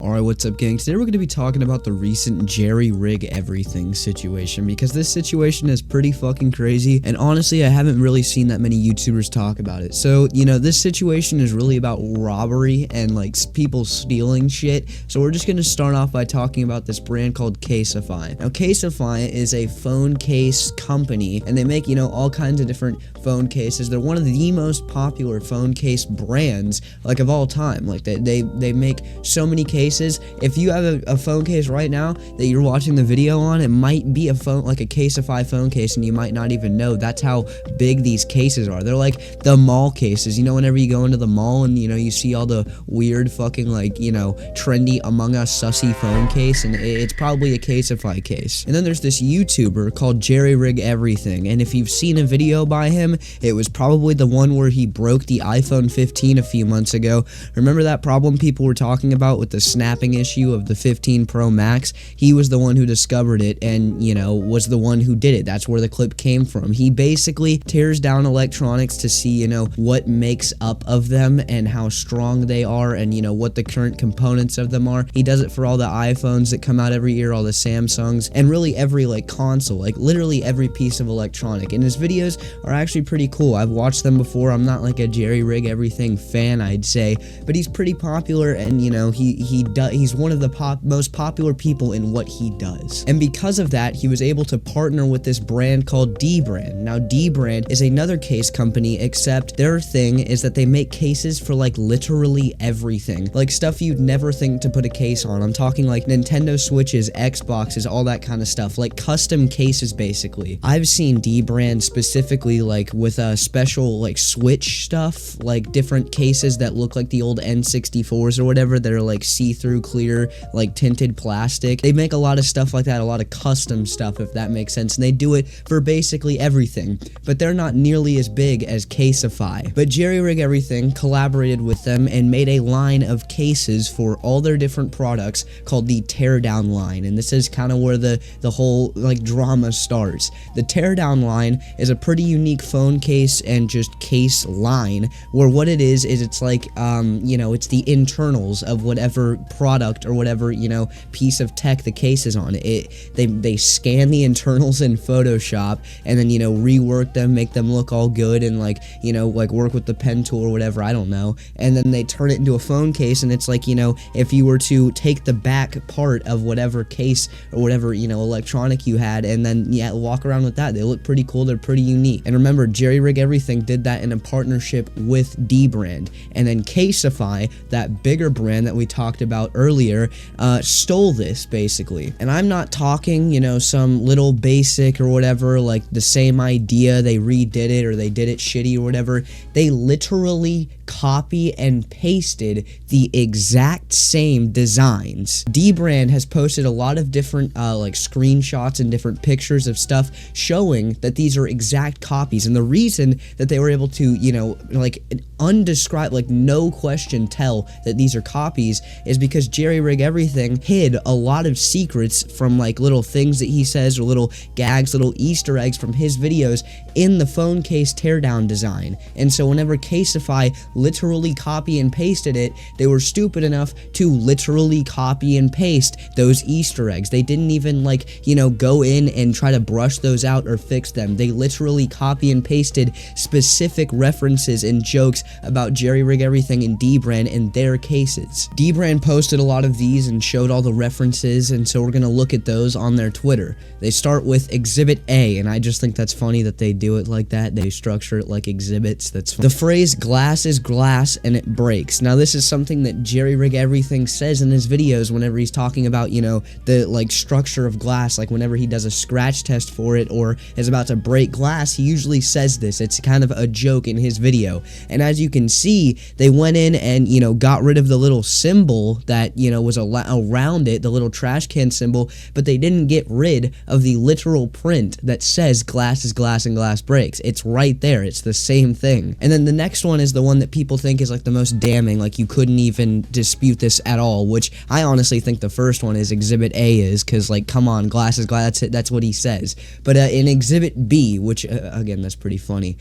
Alright, what's up gang? Today we're going to be talking about the recent Jerry Rig Everything situation, because this situation is pretty fucking crazy, and honestly I haven't really seen that many YouTubers talk about it. So, this situation is really about robbery and like people stealing shit, so we're just going to start off by talking about this brand called Caseify. Now Caseify is a phone case company, and they make, all kinds of different phone cases. They're one of the most popular phone case brands, like, of all time. Like, they make so many cases. If you have a phone case right now that you're watching the video on, it might be a phone, like a Caseify phone case, and you might not even know. That's how big these cases are. They're like the mall cases. Whenever you go into the mall and you see all the weird fucking trendy Among Us sussy phone case, and it's probably a Caseify case. And then there's this YouTuber called Jerry Rig Everything, and if you've seen a video by him, it was probably the one where he broke the iPhone 15 a few months ago. Remember that problem people were talking about with the snapping issue of the 15 Pro Max? He was the one who discovered it and, was the one who did it. That's where the clip came from. He basically tears down electronics to see, what makes up of them and how strong they are and, what the current components of them are. He does it for all the iPhones that come out every year, all the Samsungs, and really every, console, literally every piece of electronic. And his videos are actually pretty cool. I've watched them before. I'm not like a Jerry Rig Everything fan, I'd say, but he's pretty popular, and, he's one of the most popular people in what he does. And because of that, he was able to partner with this brand called D-Brand. Now, D-Brand is another case company, except their thing is that they make cases for, literally everything. Stuff you'd never think to put a case on. I'm talking, Nintendo Switches, Xboxes, all that kind of stuff. Custom cases, basically. I've seen D-Brand specifically, with special, Switch stuff, different cases that look like the old N64s or whatever. They're, see-through clear, tinted plastic. They make a lot of stuff like that, a lot of custom stuff, if that makes sense, and they do it for basically everything, but they're not nearly as big as Caseify. But Jerry Rig Everything collaborated with them and made a line of cases for all their different products called the Teardown line, and this is kind of where the whole, drama starts. The Teardown line is a pretty unique phone case and just case line, where what it is it's it's the internals of whatever product or whatever, piece of tech the case is on. They scan the internals in Photoshop and then, rework them, make them look all good, and work with the pen tool or whatever, I don't know, and then they turn it into a phone case, and it's if you were to take the back part of whatever case or whatever, electronic you had, and then, walk around with that. They look pretty cool, they're pretty unique. And remember, Jerry Rig Everything did that in a partnership with D-Brand, and then Caseify, that bigger brand that we talked about earlier, stole this, basically. And I'm not talking, some little basic or whatever, the same idea, they redid it, or they did it shitty or whatever. They literally copy and pasted the exact same designs. D-Brand has posted a lot of different screenshots and different pictures of stuff showing that these are exact copies, and the reason that they were able to undescribed, no question tell that these are copies is because Jerry Rig Everything hid a lot of secrets from little things that he says, or little gags, little Easter eggs from his videos in the phone case teardown design. And so whenever Caseify literally copy and pasted it, they were stupid enough to literally copy and paste those Easter eggs. They didn't even go in and try to brush those out or fix them. They literally copy and pasted specific references and jokes about Jerry Rig Everything and D-Brand in their cases. D-Brand posted a lot of these and showed all the references, and so we're gonna look at those on their Twitter. They start with Exhibit A, and I just think that's funny that they do it like that. They structure it like exhibits. That's funny. The phrase glass is glass and it breaks. Now this is something that Jerry Rig Everything says in his videos whenever he's talking about, the structure of glass, whenever he does a scratch test for it or is about to break glass, he usually says this. It's kind of a joke in his video. And as you can see, they went in and, got rid of the little symbol that, was around it, the little trash can symbol, but they didn't get rid of the literal print that says glass is glass and glass breaks. It's right there. It's the same thing. And then the next one is the one that people think is like the most damning, like you couldn't even dispute this at all, which I honestly think the first one is Exhibit A is, because like, come on, glass is glass, that's what he says. But in Exhibit B, which again, that's pretty funny,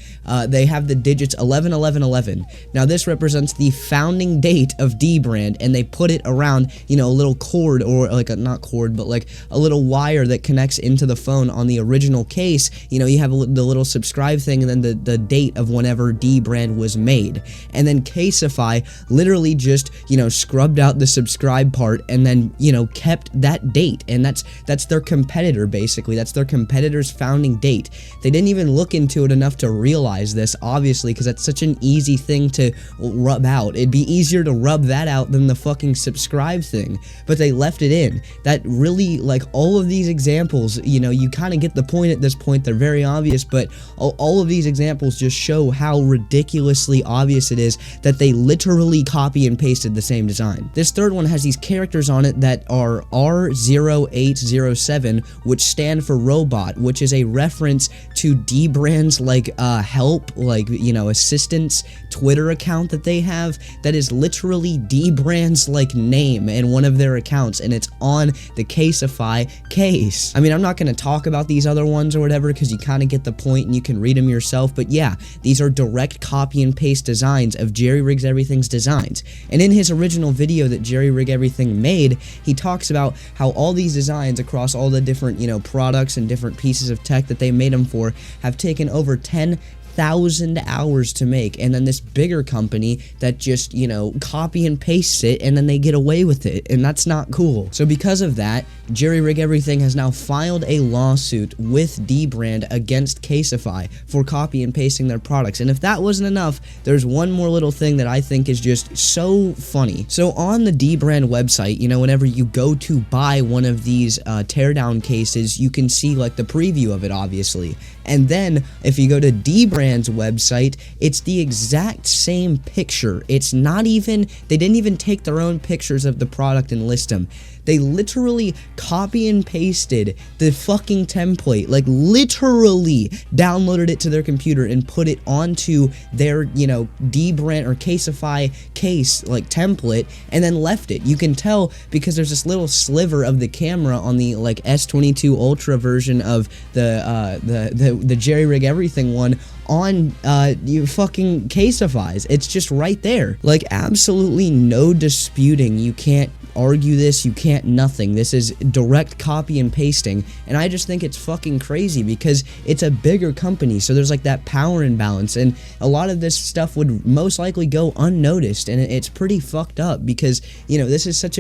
they have the digits 111111. Now this represents the founding date of D-Brand, and they put it around, you know, a little cord, or like a, not cord, but like a little wire that connects into the phone on the original case. You know, you have the little subscribe thing, and then the date of whenever D-Brand was made. And then Caseify literally just, you know, scrubbed out the subscribe part and then, you know, kept that date. And that's their competitor, basically. That's their competitor's founding date. They didn't even look into it enough to realize this, obviously, because that's such an easy thing to rub out. It'd be easier to rub that out than the fucking subscribe thing, but they left it in. That really, like, all of these examples, you know, you kind of get the point at this point. They're very obvious, but all of these examples just show how ridiculously obvious it is that they literally copy and pasted the same design. This third one has these characters on it that are R0807, which stand for robot, which is a reference to D-Brand's like help, like, you know, assistance Twitter account that they have, that is literally D-Brand's like name in one of their accounts, and it's on the Caseify case. I mean, I'm not going to talk about these other ones or whatever, because you kind of get the point and you can read them yourself, but yeah, these are direct copy and paste designs of Jerry Rigs Everything's designs. And in his original video that Jerry Rig Everything made, he talks about how all these designs across all the different, you know, products and different pieces of tech that they made them for have taken over 10,000 hours to make, and then this bigger company that just, you know, copy and paste it, and then they get away with it, and that's not cool. So because of that, Jerry Rig Everything has now filed a lawsuit with D-Brand against Caseify for copy and pasting their products. And if that wasn't enough, there's one more little thing that I think is just so funny. So on the D-Brand website, you know, whenever you go to buy one of these teardown cases, you can see like the preview of it, obviously. And then if you go to D-Brand's website, it's the exact same picture. It's not even, they didn't even take their own pictures of the product and list them. They literally copy and pasted the fucking template, like literally downloaded it to their computer and put it onto their, you know, D-Brand or Caseify case, like template, and then left it. You can tell because there's this little sliver of the camera on the like S22 Ultra version of the Jerry Rig Everything one on you fucking Caseify's. It's just right there. Like, absolutely no disputing. You can't argue this, you can't nothing. This is direct copy and pasting, and I just think it's fucking crazy because it's a bigger company, so there's like that power imbalance, and a lot of this stuff would most likely go unnoticed, and it's pretty fucked up because, you know, this is such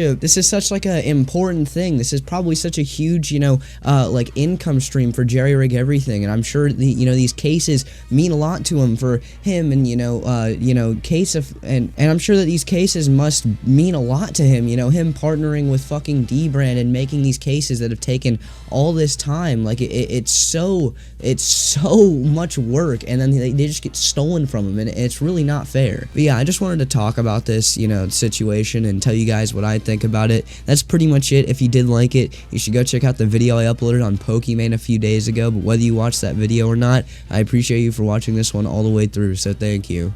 like a important thing. This is probably such a huge, you know, like income stream for Jerry Rig Everything, and I'm sure you know, these cases mean a lot to him, for him, and you know, and I'm sure that these cases must mean a lot to him, you know, him partnering with fucking D-Brand and making these cases that have taken all this time. Like, it's so much work, and then they just get stolen from him, and it's really not fair. But yeah, I just wanted to talk about this, you know, situation and tell you guys what I think about it. That's pretty much it. If you did like it, you should go check out the video I uploaded on Pokemon a few days ago, but whether you watched that video or not, I appreciate you for watching this one all the way through, so thank you.